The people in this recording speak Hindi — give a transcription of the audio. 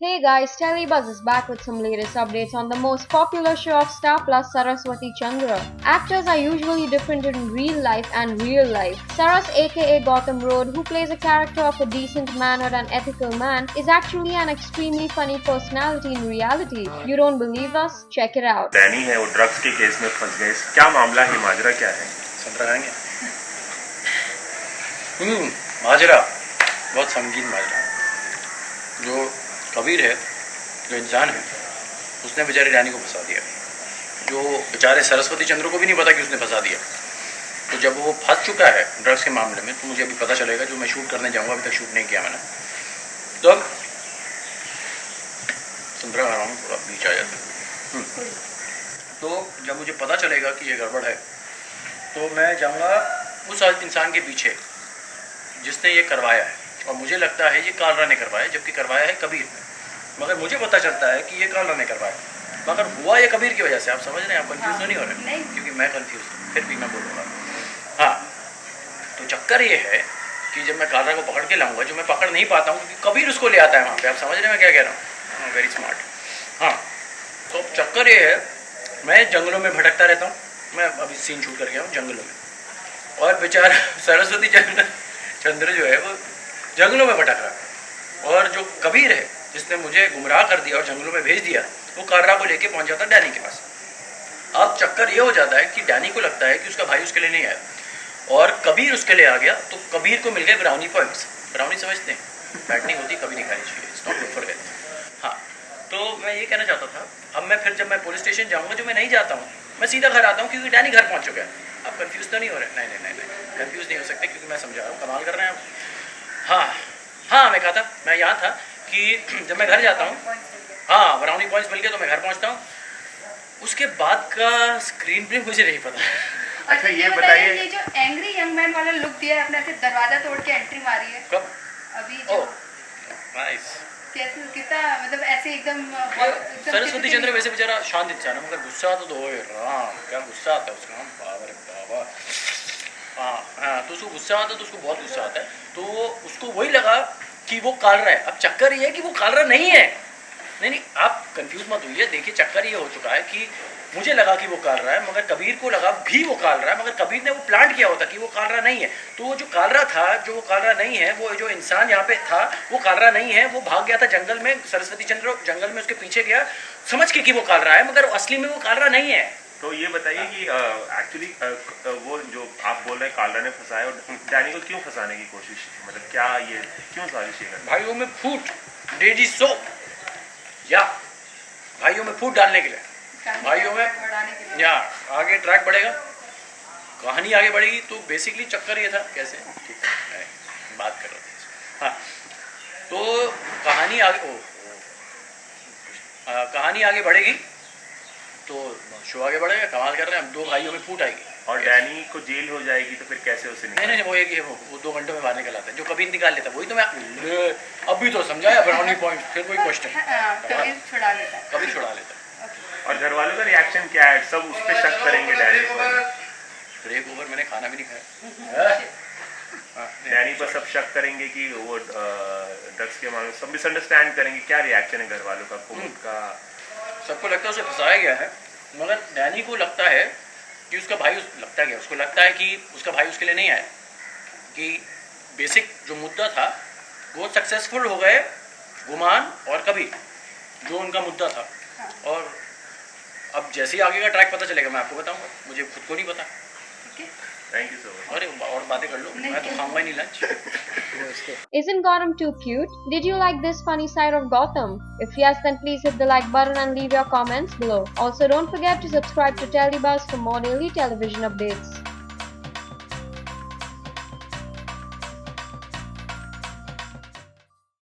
Hey guys, Telebuzz is back with some latest updates on the most popular show of Star Plus, Saraswati Chandra. Actors are usually different in real life and real life. Saras aka Gotham Road, who plays a character of a decent mannered and ethical man, is actually an extremely funny personality in reality. You don't believe us? Check it out. Danny है वो ड्रग्स के केस में फंस गए। क्या मामला है, माजरा क्या है? समझाएंगे। माजरा बहुत संगीन माजरा। जो कबीर है, जो इंसान है, उसने बेचारे डैनी को फंसा दिया। जो बेचारे सरस्वती चंद्र को भी नहीं पता कि उसने फंसा दिया। तो जब वो फंस चुका है ड्रग्स के मामले में, तो मुझे अभी पता चलेगा। जो मैं शूट करने जाऊंगा, अभी तक शूट नहीं किया मैंने। तो अब संतरा खा रहा हूँ, थोड़ा बीच आ जाता है। तो जब मुझे पता चलेगा कि ये गड़बड़ है, तो मैं जाऊँगा उस इंसान के पीछे जिसने ये करवाया है। और मुझे लगता है ये कालरा ने करवाया, जबकि करवाया है कबीर ने। मगर मुझे पता चलता है कि ये कालरा ने करवाया, मगर हुआ ये कबीर की वजह से। आप समझ रहे हैं? आप कंफ्यूज तो नहीं हो रहे? क्योंकि मैं कंफ्यूज हूँ, फिर भी मैं बोलूँगा। हाँ, तो चक्कर ये है कि जब मैं कालरा को पकड़ के लाऊंगा, जो मैं पकड़ नहीं पाता हूँ क्योंकि कबीर उसको ले आता है वहाँ पे। आप समझ रहे हैं मैं क्या कह रहा हूँ? Very smart. हाँ, तो चक्कर ये है, मैं जंगलों में भटकता रहता हूँ। मैं अभी सीन शूट कर गया हूँ जंगलों में, और बेचारा सरस्वती चंद्र जो है वो जंगलों में भटक रहा। और जो कबीर है, जिसने मुझे गुमराह कर दिया और जंगलों में भेज दिया, वो कालरा को लेके पहुंच जाता डैनी के पास। अब चक्कर ये हो जाता है कि डैनी को लगता है कि उसका भाई उसके लिए नहीं आया, और कबीर उसके लिए आ गया। तो कबीर को मिल गए ब्राउनी पॉइंट्स। ब्राउनी समझते हैं? बैटनिंग होती कभी नहीं खानी चाहिए, it's not good for health. हाँ, तो मैं ये कहना चाहता था। अब मैं फिर जब मैं पुलिस स्टेशन जाऊँगा, जो मैं नहीं जाता हूँ, मैं सीधा घर आता हूँ, क्योंकि डैनी घर पहुँच चुका है। आप कंफ्यूज तो नहीं हो रहे? नहीं, कंफ्यूज नहीं हो सकते, क्योंकि मैं समझा रहा हूँ। कमाल कर रहे हैं आप। हाँ, मैं कहा था, मैं यहाँ था कि जब मैं घर जाता हूँ, हाँ, ब्राउनी पॉइंट्स मिल गए तो मैं घर पहुँचता हूँ। उसके बाद का स्क्रीन प्ले मुझे नहीं पता। अच्छा, ये बताइए, ये जो एंग्री यंग मैन वाला लुक दिया है, अपने ऐसे दरवाजा तोड़ के एंट्री मारी है कब? अभी जो नाइस। कैसे, कितना मतलब ऐसे एकदम सरस्वती चंद्र वैसे बेचारा शांत इंसान है, मगर गुस्सा आता तो राम, क्या गुस्सा आता है उसका। बाबा रे बाबा। हाँ, तो उसको गुस्सा आता है, तो उसको बहुत गुस्सा आता है। तो उसको वही लगा कि वो कालरा है। अब चक्कर ये है कि वो कालरा नहीं है। नहीं, आप कंफ्यूज मत होइए। देखिए, चक्कर ये हो चुका है कि मुझे लगा कि वो कालरा है, मगर कबीर को लगा भी वो कालरा है, मगर कबीर ने वो प्लांट किया होता कि वो कालरा नहीं है। तो वो जो कालरा था, जो वो कालरा नहीं है, वो जो इंसान यहाँ पे था, वो कालरा नहीं है। वो भाग गया था जंगल में। सरस्वती चंद्र जंगल में उसके पीछे गया, समझ के कि वो कालरा है, मगर असली में वो कालरा नहीं है। तो ये बताइए कि एक्चुअली वो जो आप बोल रहे हैं कालरा ने फंसाया, और डैनी को क्यों फंसाने की कोशिश, मतलब क्या ये क्यों साजिश है? भाइयों में फूट, डेजी सोप, या भाइयों में फूट डालने के लिए, भाइयों में या आगे ट्रैक बढ़ेगा, कहानी आगे बढ़ेगी। तो बेसिकली चक्कर ये था। कैसे? ठीक है, बात कर रहे थे। हाँ, तो कहानी आगे कहानी आगे बढ़ेगी तो शो आगे बढ़ेगा। कमाल कर रहे हैं हम। दो भाइयों में फूट आएगी और डैनी को जेल हो जाएगी, तो फिर कैसे उसे नहीं, वो एक वो 2 घंटों में बाहर निकल आता है। जो कभी निकाल लेता, वही तो मैं अभी तो समझाया। ब्राउनी पॉइंट, फिर कोई क्वेश्चन, कबीर छुड़ा लेता है। कभी छुड़ा लेता। और घर वालों का रिएक्शन क्या है? सब उस पर शक करेंगे डैनी पर। ब्रेक ओवर, मैंने खाना भी नहीं खाया। डैनी पर सब शक करेंगे कि वो ड्रग्स के मामले में सब मिसअंडरस्टैंड करेंगे। क्या रिएक्शन है घर वालों का, कुमुद का? सबको लगता है उसे फंसाया गया है, मगर डैनी को लगता है कि उसका भाई लगता है, उसको लगता है कि उसका भाई उसके लिए नहीं आया, कि बेसिक जो मुद्दा था वो सक्सेसफुल हो गए गुमान और कबीर, जो उनका मुद्दा था। और अब जैसे ही आगे का ट्रैक पता चलेगा मैं आपको बताऊंगा। मुझे खुद को नहीं पता। Thank you so much. अरे और बातें कर लो, मैं तो खाऊंगा ही नहीं lunch. Isn't Gotham too cute? Did you like this funny side of Gotham? If yes, then please hit the like button and leave your comments below. Also, don't forget to subscribe to Telebuzz for more daily television updates.